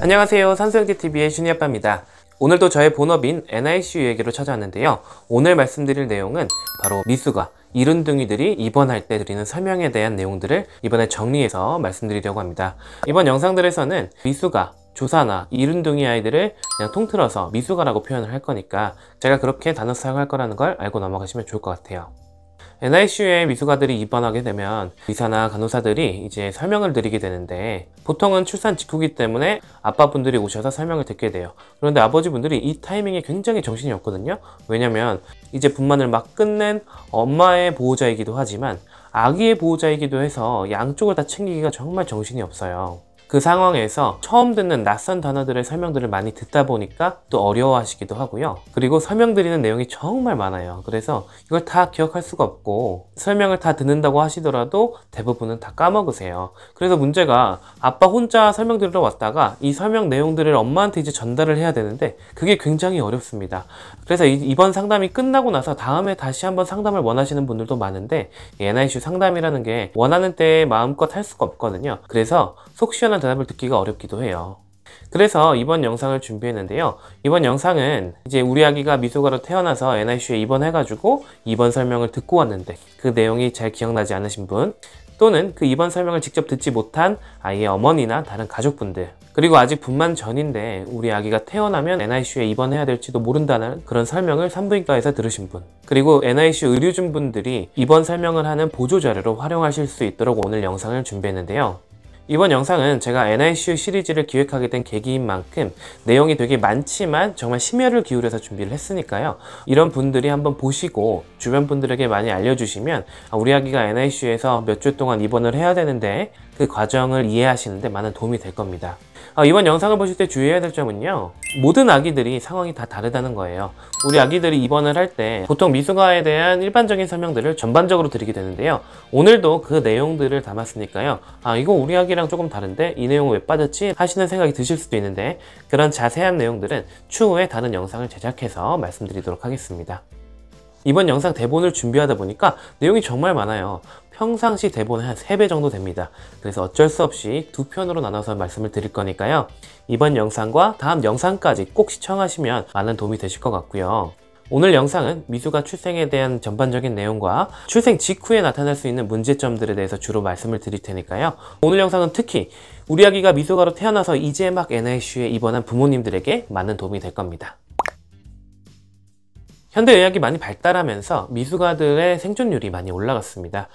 안녕하세요. 산소형제TV의 슈니아빠입니다. 오늘도 저의 본업인 NICU 얘기로 찾아왔는데요. 오늘 말씀드릴 내용은 바로 미숙아, 이른둥이들이 입원할 때 드리는 설명에 대한 내용들을 이번에 정리해서 말씀드리려고 합니다. 이번 영상들에서는 미숙아, 조사나 이른둥이 아이들을 그냥 통틀어서 미숙아라고 표현을 할 거니까 제가 그렇게 단어 사용할 거라는 걸 알고 넘어가시면 좋을 것 같아요. NICU에 미숙아들이 입원하게 되면 의사나 간호사들이 이제 설명을 드리게 되는데, 보통은 출산 직후기 때문에 아빠분들이 오셔서 설명을 듣게 돼요. 그런데 아버지분들이 이 타이밍에 굉장히 정신이 없거든요. 왜냐면 이제 분만을 막 끝낸 엄마의 보호자이기도 하지만 아기의 보호자이기도 해서 양쪽을 다 챙기기가 정말 정신이 없어요. 그 상황에서 처음 듣는 낯선 단어들의 설명들을 많이 듣다 보니까 또 어려워하시기도 하고요. 그리고 설명드리는 내용이 정말 많아요. 그래서 이걸 다 기억할 수가 없고, 설명을 다 듣는다고 하시더라도 대부분은 다 까먹으세요. 그래서 문제가 아빠 혼자 설명드리러 왔다가 이 설명 내용들을 엄마한테 이제 전달을 해야 되는데 그게 굉장히 어렵습니다. 그래서 이번 상담이 끝나고 나서 다음에 다시 한번 상담을 원하시는 분들도 많은데, 이 NICU 상담이라는 게 원하는 때에 마음껏 할 수가 없거든요. 그래서 속 시원한 대답을 듣기가 어렵기도 해요. 그래서 이번 영상을 준비했는데요. 이번 영상은 이제 우리 아기가 미숙아로 태어나서 NICU에 입원해가지고 입원 설명을 듣고 왔는데 그 내용이 잘 기억나지 않으신 분, 또는 그 입원 설명을 직접 듣지 못한 아이의 어머니나 다른 가족분들, 그리고 아직 분만 전인데 우리 아기가 태어나면 NICU에 입원해야 될지도 모른다는 그런 설명을 산부인과에서 들으신 분, 그리고 NICU 의료진분들이 입원 설명을 하는 보조자료로 활용하실 수 있도록 오늘 영상을 준비했는데요. 이번 영상은 제가 NICU 시리즈를 기획하게 된 계기인 만큼 내용이 되게 많지만 정말 심혈을 기울여서 준비를 했으니까요. 이런 분들이 한번 보시고 주변 분들에게 많이 알려주시면 우리 아기가 NICU에서 몇 주 동안 입원을 해야 되는데 그 과정을 이해하시는데 많은 도움이 될 겁니다. 이번 영상을 보실 때 주의해야 될 점은요, 모든 아기들이 상황이 다 다르다는 거예요. 우리 아기들이 입원을 할 때 보통 미숙아에 대한 일반적인 설명들을 전반적으로 드리게 되는데요. 오늘도 그 내용들을 담았으니까요, 이거 우리 아기랑 조금 다른데 이 내용은 왜 빠졌지? 하시는 생각이 드실 수도 있는데, 그런 자세한 내용들은 추후에 다른 영상을 제작해서 말씀드리도록 하겠습니다. 이번 영상 대본을 준비하다 보니까 내용이 정말 많아요. 평상시 대본의 한 3배 정도 됩니다. 그래서 어쩔 수 없이 두 편으로 나눠서 말씀을 드릴 거니까요. 이번 영상과 다음 영상까지 꼭 시청하시면 많은 도움이 되실 것 같고요. 오늘 영상은 미숙아 출생에 대한 전반적인 내용과 출생 직후에 나타날 수 있는 문제점들에 대해서 주로 말씀을 드릴 테니까요. 오늘 영상은 특히 우리 아기가 미숙아로 태어나서 이제 막 NICU에 입원한 부모님들에게 많은 도움이 될 겁니다. 현대의학이 많이 발달하면서 미숙아들의 생존율이 많이 올라갔습니다.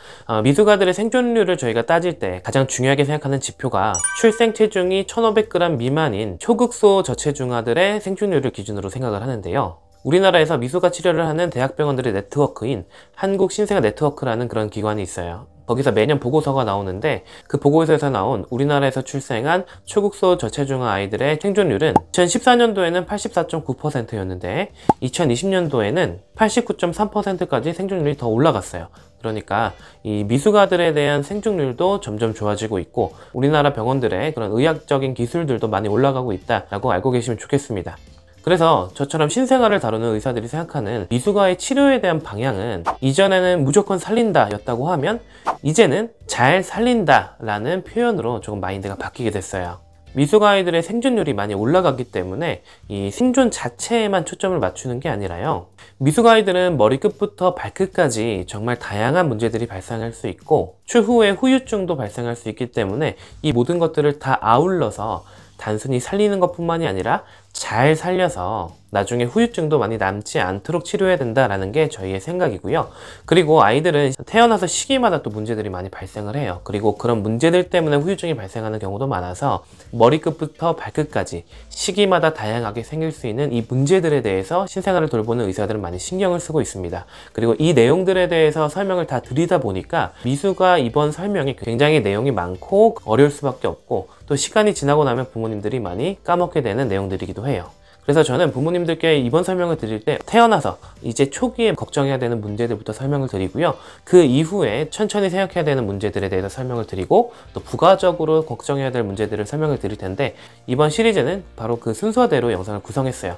미숙아들의 생존율을 저희가 따질 때 가장 중요하게 생각하는 지표가 출생 체중이 1500g 미만인 초극소 저체중아들의 생존율을 기준으로 생각을 하는데요. 우리나라에서 미숙아 치료를 하는 대학병원들의 네트워크인 한국신생아 네트워크라는 그런 기관이 있어요. 거기서 매년 보고서가 나오는데, 그 보고서에서 나온 우리나라에서 출생한 초극소 저체중아 아이들의 생존율은 2014년도에는 84.9%였는데 2020년도에는 89.3%까지 생존율이 더 올라갔어요. 그러니까 이 미숙아들에 대한 생존율도 점점 좋아지고 있고, 우리나라 병원들의 그런 의학적인 기술들도 많이 올라가고 있다라고 알고 계시면 좋겠습니다. 그래서 저처럼 신생아를 다루는 의사들이 생각하는 미숙아의 치료에 대한 방향은 이전에는 무조건 살린다 였다고 하면 이제는 잘 살린다 라는 표현으로 조금 마인드가 바뀌게 됐어요. 미숙아 아이들의 생존율이 많이 올라갔기 때문에 이 생존 자체에만 초점을 맞추는 게 아니라요, 미숙아 아이들은 머리끝부터 발끝까지 정말 다양한 문제들이 발생할 수 있고 추후에 후유증도 발생할 수 있기 때문에 이 모든 것들을 다 아울러서 단순히 살리는 것뿐만이 아니라 잘 살려서 나중에 후유증도 많이 남지 않도록 치료해야 된다라는 게 저희의 생각이고요. 그리고 아이들은 태어나서 시기마다 또 문제들이 많이 발생을 해요. 그리고 그런 문제들 때문에 후유증이 발생하는 경우도 많아서 머리끝부터 발끝까지 시기마다 다양하게 생길 수 있는 이 문제들에 대해서 신생아를 돌보는 의사들은 많이 신경을 쓰고 있습니다. 그리고 이 내용들에 대해서 설명을 다 드리다 보니까 미숙아 입원 설명이 굉장히 내용이 많고 어려울 수밖에 없고, 또 시간이 지나고 나면 부모님들이 많이 까먹게 되는 내용들이기도 해요. 그래서 저는 부모님들께 입원 설명을 드릴 때 태어나서 이제 초기에 걱정해야 되는 문제들부터 설명을 드리고요. 그 이후에 천천히 생각해야 되는 문제들에 대해서 설명을 드리고, 또 부가적으로 걱정해야 될 문제들을 설명을 드릴 텐데, 이번 시리즈는 바로 그 순서대로 영상을 구성했어요.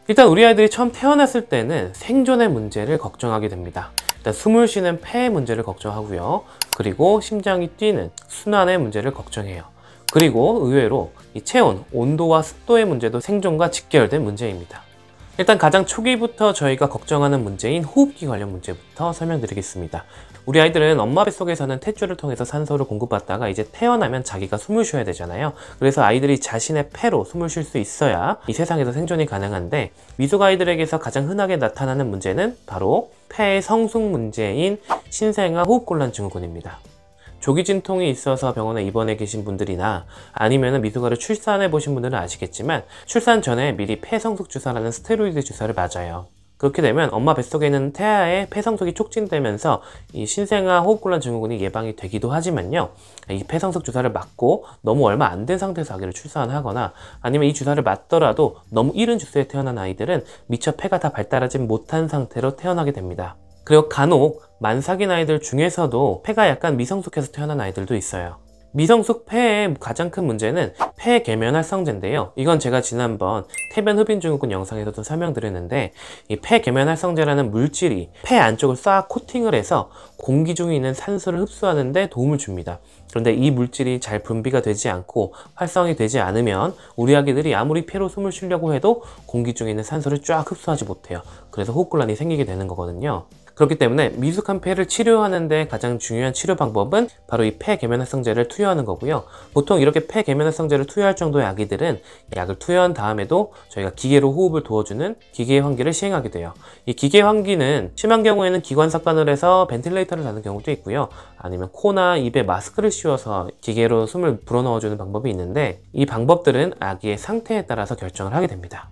일단 우리 아이들이 처음 태어났을 때는 생존의 문제를 걱정하게 됩니다. 일단 숨을 쉬는 폐의 문제를 걱정하고요. 그리고 심장이 뛰는 순환의 문제를 걱정해요. 그리고 의외로 이 체온, 온도와 습도의 문제도 생존과 직결된 문제입니다. 일단 가장 초기부터 저희가 걱정하는 문제인 호흡기 관련 문제부터 설명드리겠습니다. 우리 아이들은 엄마 뱃속에서는 탯줄을 통해서 산소를 공급받다가 이제 태어나면 자기가 숨을 쉬어야 되잖아요. 그래서 아이들이 자신의 폐로 숨을 쉴 수 있어야 이 세상에서 생존이 가능한데, 미숙 아이들에게서 가장 흔하게 나타나는 문제는 바로 폐의 성숙 문제인 신생아 호흡곤란 증후군입니다. 조기 진통이 있어서 병원에 입원해 계신 분들이나 아니면 미숙아를 출산해 보신 분들은 아시겠지만, 출산 전에 미리 폐성숙 주사라는 스테로이드 주사를 맞아요. 그렇게 되면 엄마 뱃속에 있는 태아의 폐성숙이 촉진되면서 이 신생아 호흡곤란 증후군이 예방이 되기도 하지만요, 이 폐성숙 주사를 맞고 너무 얼마 안 된 상태에서 아기를 출산하거나 아니면 이 주사를 맞더라도 너무 이른 주수에 태어난 아이들은 미처 폐가 다 발달하지 못한 상태로 태어나게 됩니다. 그리고 간혹 만삭인 아이들 중에서도 폐가 약간 미성숙해서 태어난 아이들도 있어요. 미성숙 폐의 가장 큰 문제는 폐 계면활성제인데요. 이건 제가 지난번 태변 흡인 증후군 영상에서도 설명드렸는데, 이 폐 계면활성제라는 물질이 폐 안쪽을 싹 코팅을 해서 공기 중에 있는 산소를 흡수하는 데 도움을 줍니다. 그런데 이 물질이 잘 분비가 되지 않고 활성이 되지 않으면 우리 아기들이 아무리 폐로 숨을 쉬려고 해도 공기 중에 있는 산소를 쫙 흡수하지 못해요. 그래서 호흡곤란이 생기게 되는 거거든요. 그렇기 때문에 미숙한 폐를 치료하는데 가장 중요한 치료 방법은 바로 이 폐 계면활성제를 투여하는 거고요. 보통 이렇게 폐 계면활성제를 투여할 정도의 아기들은 약을 투여한 다음에도 저희가 기계로 호흡을 도와주는 기계 환기를 시행하게 돼요. 이 기계 환기는 심한 경우에는 기관삽관을 해서 벤틸레이터를 다는 경우도 있고요. 아니면 코나 입에 마스크를 씌워서 기계로 숨을 불어넣어주는 방법이 있는데, 이 방법들은 아기의 상태에 따라서 결정을 하게 됩니다.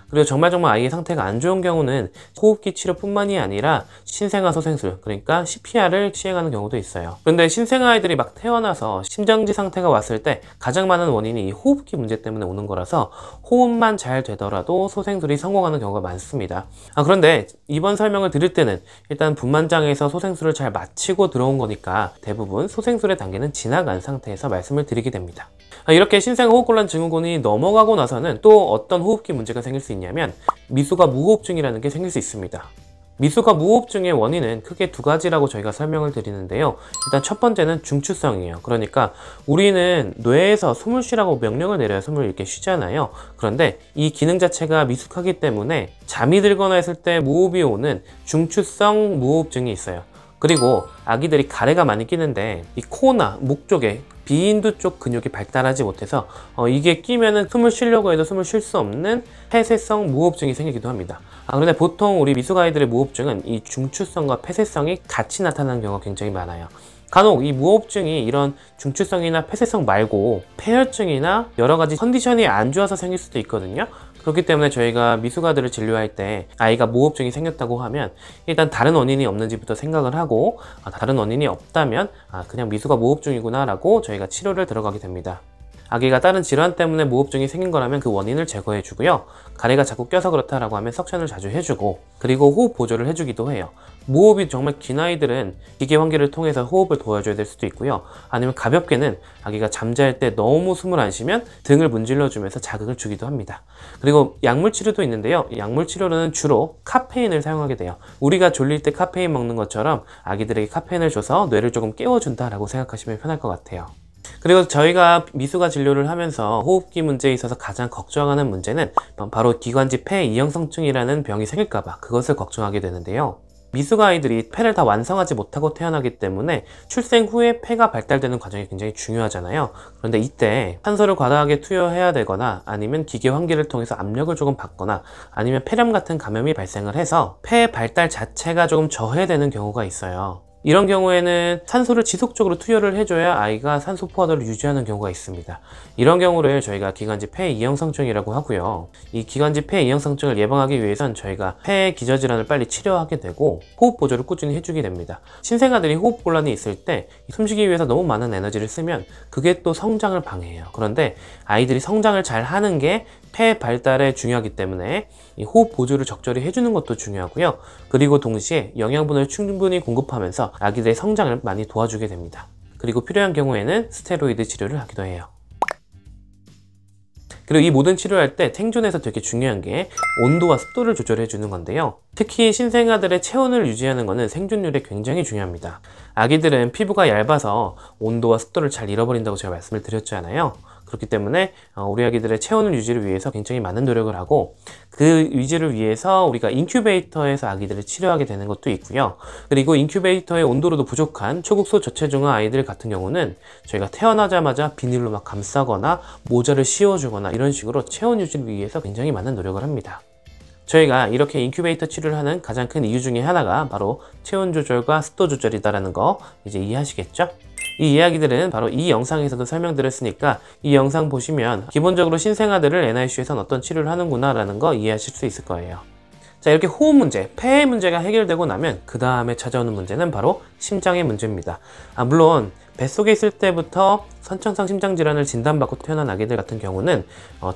그리고 정말 아이의 상태가 안 좋은 경우는 호흡기 치료뿐만이 아니라 신생아 소생술, 그러니까 CPR을 시행하는 경우도 있어요. 그런데 신생아 아이들이 막 태어나서 심정지 상태가 왔을 때 가장 많은 원인이 이 호흡기 문제 때문에 오는 거라서 호흡만 잘 되더라도 소생술이 성공하는 경우가 많습니다. 그런데 이번 설명을 드릴 때는 일단 분만장에서 소생술을 잘 마치고 들어온 거니까 대부분 소생술의 단계는 지나간 상태에서 말씀을 드리게 됩니다. 이렇게 신생아 호흡곤란 증후군이 넘어가고 나서는 또 어떤 호흡기 문제가 생길 수 있냐면 미숙아 무호흡증이라는 게 생길 수 있습니다. 미숙아 무호흡증의 원인은 크게 두 가지라고 저희가 설명을 드리는데요. 일단 첫 번째는 중추성이에요. 그러니까 우리는 뇌에서 숨을 쉬라고 명령을 내려야 숨을 이렇게 쉬잖아요. 그런데 이 기능 자체가 미숙하기 때문에 잠이 들거나 했을 때 무호흡이 오는 중추성 무호흡증이 있어요. 그리고 아기들이 가래가 많이 끼는데 이 코나 목 쪽에 비인두 쪽 근육이 발달하지 못해서 이게 끼면은 숨을 쉬려고 해도 숨을 쉴 수 없는 폐쇄성 무호흡증이 생기기도 합니다. 그런데 보통 우리 미숙 아이들의 무호흡증은 이 중추성과 폐쇄성이 같이 나타나는 경우가 굉장히 많아요. 간혹 이 무호흡증이 이런 중추성이나 폐쇄성 말고 폐혈증이나 여러 가지 컨디션이 안 좋아서 생길 수도 있거든요. 그렇기 때문에 저희가 미숙아들을 진료할 때 아이가 무호흡증이 생겼다고 하면 일단 다른 원인이 없는지부터 생각을 하고, 다른 원인이 없다면 그냥 미숙아 무호흡증이구나 라고 저희가 치료를 들어가게 됩니다. 아기가 다른 질환 때문에 무호흡증이 생긴 거라면 그 원인을 제거해 주고요. 가래가 자꾸 껴서 그렇다라고 하면 석션을 자주 해주고, 그리고 호흡 보조를 해주기도 해요. 무호흡이 정말 긴 아이들은 기계 환기를 통해서 호흡을 도와줘야 될 수도 있고요. 아니면 가볍게는 아기가 잠잘 때 너무 숨을 안 쉬면 등을 문질러 주면서 자극을 주기도 합니다. 그리고 약물 치료도 있는데요. 약물 치료는 주로 카페인을 사용하게 돼요. 우리가 졸릴 때 카페인 먹는 것처럼 아기들에게 카페인을 줘서 뇌를 조금 깨워준다라고 생각하시면 편할 것 같아요. 그리고 저희가 미숙아 진료를 하면서 호흡기 문제에 있어서 가장 걱정하는 문제는 바로 기관지 폐 이형성증이라는 병이 생길까봐 그것을 걱정하게 되는데요. 미숙아 아이들이 폐를 다 완성하지 못하고 태어나기 때문에 출생 후에 폐가 발달되는 과정이 굉장히 중요하잖아요. 그런데 이때 산소를 과다하게 투여해야 되거나 아니면 기계 환기를 통해서 압력을 조금 받거나 아니면 폐렴 같은 감염이 발생을 해서 폐 발달 자체가 조금 저해되는 경우가 있어요. 이런 경우에는 산소를 지속적으로 투여를 해줘야 아이가 산소 포화도를 유지하는 경우가 있습니다. 이런 경우를 저희가 기관지 폐 이형성증이라고 하고요. 이 기관지 폐 이형성증을 예방하기 위해선 저희가 폐 기저질환을 빨리 치료하게 되고 호흡 보조를 꾸준히 해주게 됩니다. 신생아들이 호흡 곤란이 있을 때 숨쉬기 위해서 너무 많은 에너지를 쓰면 그게 또 성장을 방해해요. 그런데 아이들이 성장을 잘 하는 게 폐 발달에 중요하기 때문에 이 호흡 보조를 적절히 해주는 것도 중요하고요. 그리고 동시에 영양분을 충분히 공급하면서 아기들의 성장을 많이 도와주게 됩니다. 그리고 필요한 경우에는 스테로이드 치료를 하기도 해요. 그리고 이 모든 치료할 때 생존에서 되게 중요한 게 온도와 습도를 조절해 주는 건데요. 특히 신생아들의 체온을 유지하는 것은 생존율에 굉장히 중요합니다. 아기들은 피부가 얇아서 온도와 습도를 잘 잃어버린다고 제가 말씀을 드렸잖아요. 그렇기 때문에 우리 아기들의 체온을 유지를 위해서 굉장히 많은 노력을 하고, 그 유지를 위해서 우리가 인큐베이터에서 아기들을 치료하게 되는 것도 있고요. 그리고 인큐베이터의 온도로도 부족한 초국소 저체중아 아이들 같은 경우는 저희가 태어나자마자 비닐로 막 감싸거나 모자를 씌워주거나 이런 식으로 체온 유지를 위해서 굉장히 많은 노력을 합니다. 저희가 이렇게 인큐베이터 치료를 하는 가장 큰 이유 중에 하나가 바로 체온 조절과 습도 조절이다라는 거 이제 이해하시겠죠? 이 이야기들은 바로 이 영상에서도 설명드렸으니까 이 영상 보시면 기본적으로 신생아들을 NICU에선 어떤 치료를 하는구나 라는 거 이해하실 수 있을 거예요. 자, 이렇게 호흡 문제, 폐의 문제가 해결되고 나면 그 다음에 찾아오는 문제는 바로 심장의 문제입니다. 물론 뱃속에 있을 때부터 선천성 심장질환을 진단받고 태어난 아기들 같은 경우는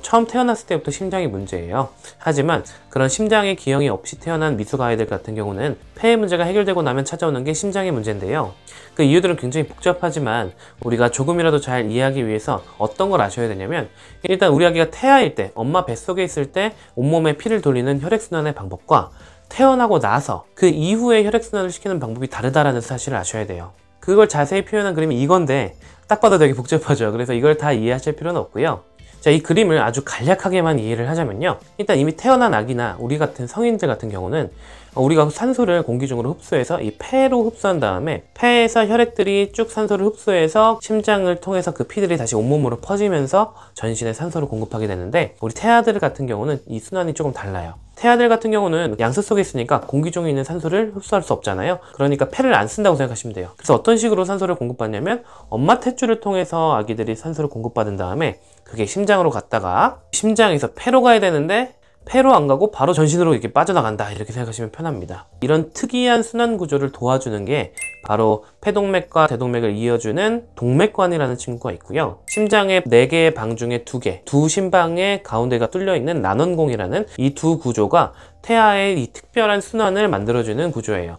처음 태어났을 때부터 심장이 문제예요. 하지만 그런 심장의 기형이 없이 태어난 미숙 아이들 같은 경우는 폐의 문제가 해결되고 나면 찾아오는 게 심장의 문제인데요. 그 이유들은 굉장히 복잡하지만 우리가 조금이라도 잘 이해하기 위해서 어떤 걸 아셔야 되냐면, 일단 우리 아기가 태아일 때, 엄마 뱃속에 있을 때 온몸에 피를 돌리는 혈액순환의 방법과 태어나고 나서 그 이후에 혈액순환을 시키는 방법이 다르다라는 사실을 아셔야 돼요. 그걸 자세히 표현한 그림이 이건데 딱 봐도 되게 복잡하죠. 그래서 이걸 다 이해하실 필요는 없고요. 자, 이 그림을 아주 간략하게만 이해를 하자면요, 일단 이미 태어난 아기나 우리 같은 성인들 같은 경우는 우리가 산소를 공기 중으로 흡수해서 이 폐로 흡수한 다음에 폐에서 혈액들이 쭉 산소를 흡수해서 심장을 통해서 그 피들이 다시 온몸으로 퍼지면서 전신에 산소를 공급하게 되는데, 우리 태아들 같은 경우는 이 순환이 조금 달라요. 태아들 같은 경우는 양수 속에 있으니까 공기 중에 있는 산소를 흡수할 수 없잖아요. 그러니까 폐를 안 쓴다고 생각하시면 돼요. 그래서 어떤 식으로 산소를 공급받냐면, 엄마 탯줄을 통해서 아기들이 산소를 공급받은 다음에 그게 심장으로 갔다가 심장에서 폐로 가야 되는데 폐로 안 가고 바로 전신으로 이렇게 빠져나간다, 이렇게 생각하시면 편합니다. 이런 특이한 순환 구조를 도와주는 게 바로 폐동맥과 대동맥을 이어주는 동맥관이라는 친구가 있고요. 심장의 4개의 방 중에 2개, 두 심방의 가운데가 뚫려있는 난원공이라는 이 두 구조가 태아의 이 특별한 순환을 만들어주는 구조예요.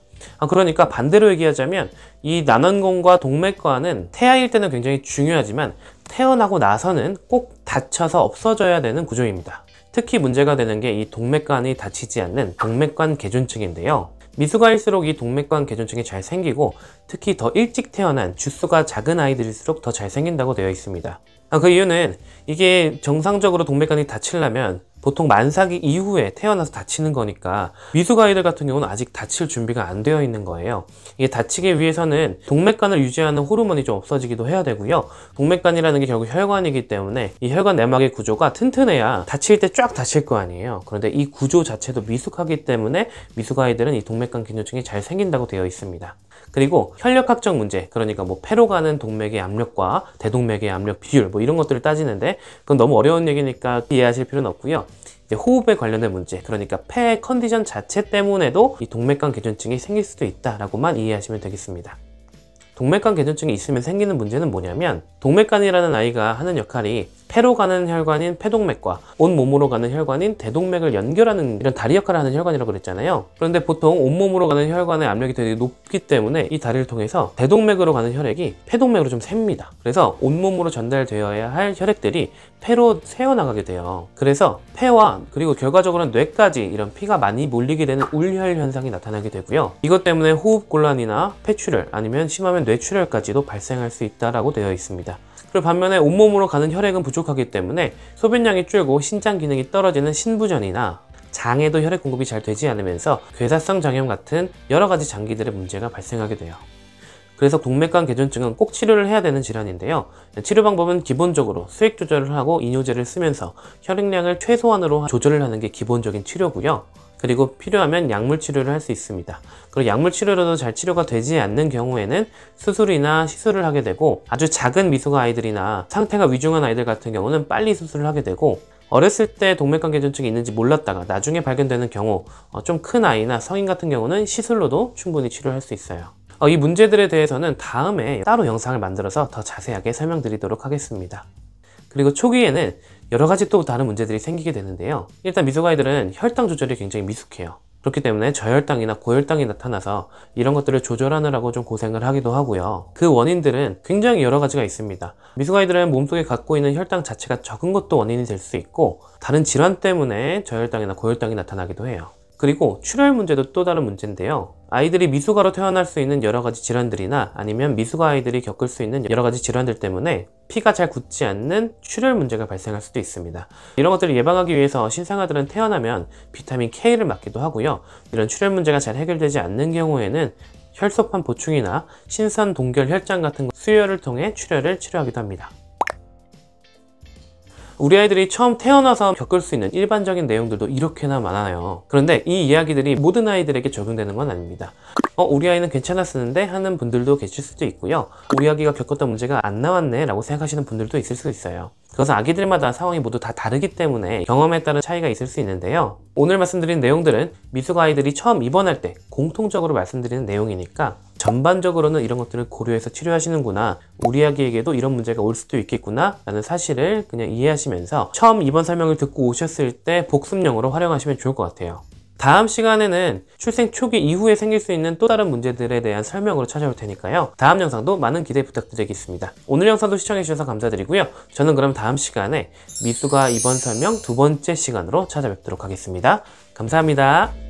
그러니까 반대로 얘기하자면 이 난원공과 동맥관은 태아일 때는 굉장히 중요하지만 태어나고 나서는 꼭 닫혀서 없어져야 되는 구조입니다. 특히 문제가 되는 게 이 동맥관이 닫히지 않는 동맥관 개존증인데요. 미숙아일수록 이 동맥관 개존증이 잘 생기고, 특히 더 일찍 태어난 주수가 작은 아이들일수록 더 잘 생긴다고 되어 있습니다. 그 이유는 이게 정상적으로 동맥관이 닫히려면 보통 만삭이 이후에 태어나서 다치는 거니까 미숙 아이들 같은 경우는 아직 다칠 준비가 안 되어 있는 거예요. 이게 다치기 위해서는 동맥관을 유지하는 호르몬이 좀 없어지기도 해야 되고요. 동맥관이라는 게 결국 혈관이기 때문에 이 혈관 내막의 구조가 튼튼해야 다칠 때 쫙 다칠 거 아니에요. 그런데 이 구조 자체도 미숙하기 때문에 미숙 아이들은 이 동맥관 기존증이 잘 생긴다고 되어 있습니다. 그리고 혈력학적 문제, 그러니까 뭐 폐로 가는 동맥의 압력과 대동맥의 압력 비율 이런 것들을 따지는데, 그건 너무 어려운 얘기니까 이해하실 필요는 없고요. 이제 호흡에 관련된 문제, 그러니까 폐 컨디션 자체 때문에도 이 동맥관 개존증이 생길 수도 있다라고만 이해하시면 되겠습니다. 동맥관 개존증이 있으면 생기는 문제는 뭐냐면, 동맥관이라는 아이가 하는 역할이 폐로 가는 혈관인 폐동맥과 온몸으로 가는 혈관인 대동맥을 연결하는 이런 다리 역할을 하는 혈관이라고 그랬잖아요. 그런데 보통 온몸으로 가는 혈관의 압력이 되게 높기 때문에 이 다리를 통해서 대동맥으로 가는 혈액이 폐동맥으로 좀 셉니다. 그래서 온몸으로 전달되어야 할 혈액들이 폐로 새어나가게 돼요. 그래서 폐와 그리고 결과적으로는 뇌까지 이런 피가 많이 몰리게 되는 울혈 현상이 나타나게 되고요. 이것 때문에 호흡곤란이나 폐출혈, 아니면 심하면 뇌출혈까지도 발생할 수 있다고 되어 있습니다. 그리고 반면에 온몸으로 가는 혈액은 부족하기 때문에 소변량이 줄고 신장 기능이 떨어지는 신부전이나 장에도 혈액 공급이 잘 되지 않으면서 괴사성 장염 같은 여러 가지 장기들의 문제가 발생하게 돼요. 그래서 동맥관 개존증은 꼭 치료를 해야 되는 질환인데요. 치료 방법은 기본적으로 수액 조절을 하고 이뇨제를 쓰면서 혈액량을 최소한으로 조절을 하는 게 기본적인 치료고요. 그리고 필요하면 약물 치료를 할 수 있습니다. 그리고 약물 치료로도 잘 치료가 되지 않는 경우에는 수술이나 시술을 하게 되고, 아주 작은 미숙 아이들이나 상태가 위중한 아이들 같은 경우는 빨리 수술을 하게 되고, 어렸을 때 동맥관 개존증이 있는지 몰랐다가 나중에 발견되는 경우, 좀 큰 아이나 성인 같은 경우는 시술로도 충분히 치료할 수 있어요. 이 문제들에 대해서는 다음에 따로 영상을 만들어서 더 자세하게 설명드리도록 하겠습니다. 그리고 초기에는 여러 가지 또 다른 문제들이 생기게 되는데요. 일단 미숙 아이들은 혈당 조절이 굉장히 미숙해요. 그렇기 때문에 저혈당이나 고혈당이 나타나서 이런 것들을 조절하느라고 좀 고생을 하기도 하고요. 그 원인들은 굉장히 여러 가지가 있습니다. 미숙 아이들은 몸속에 갖고 있는 혈당 자체가 적은 것도 원인이 될 수 있고, 다른 질환 때문에 저혈당이나 고혈당이 나타나기도 해요. 그리고 출혈 문제도 또 다른 문제인데요. 아이들이 미숙아로 태어날 수 있는 여러 가지 질환들이나 아니면 미숙아 아이들이 겪을 수 있는 여러 가지 질환들 때문에 피가 잘 굳지 않는 출혈 문제가 발생할 수도 있습니다. 이런 것들을 예방하기 위해서 신생아들은 태어나면 비타민 K를 맞기도 하고요. 이런 출혈 문제가 잘 해결되지 않는 경우에는 혈소판 보충이나 신선 동결 혈장 같은 수혈을 통해 출혈을 치료하기도 합니다. 우리 아이들이 처음 태어나서 겪을 수 있는 일반적인 내용들도 이렇게나 많아요. 그런데 이 이야기들이 모든 아이들에게 적용되는 건 아닙니다. 우리 아이는 괜찮았었는데 하는 분들도 계실 수도 있고요. 우리 아기가 겪었던 문제가 안 나왔네 라고 생각하시는 분들도 있을 수 있어요. 그것은 아기들마다 상황이 모두 다 다르기 때문에 경험에 따른 차이가 있을 수 있는데요. 오늘 말씀드린 내용들은 미숙아 아이들이 처음 입원할 때 공통적으로 말씀드리는 내용이니까 전반적으로는 이런 것들을 고려해서 치료하시는구나, 우리 아기에게도 이런 문제가 올 수도 있겠구나 라는 사실을 그냥 이해하시면서 처음 입원 설명을 듣고 오셨을 때 복습용으로 활용하시면 좋을 것 같아요. 다음 시간에는 출생 초기 이후에 생길 수 있는 또 다른 문제들에 대한 설명으로 찾아올 테니까요. 다음 영상도 많은 기대 부탁드리겠습니다. 오늘 영상도 시청해주셔서 감사드리고요. 저는 그럼 다음 시간에 미숙아 입원 설명 두 번째 시간으로 찾아뵙도록 하겠습니다. 감사합니다.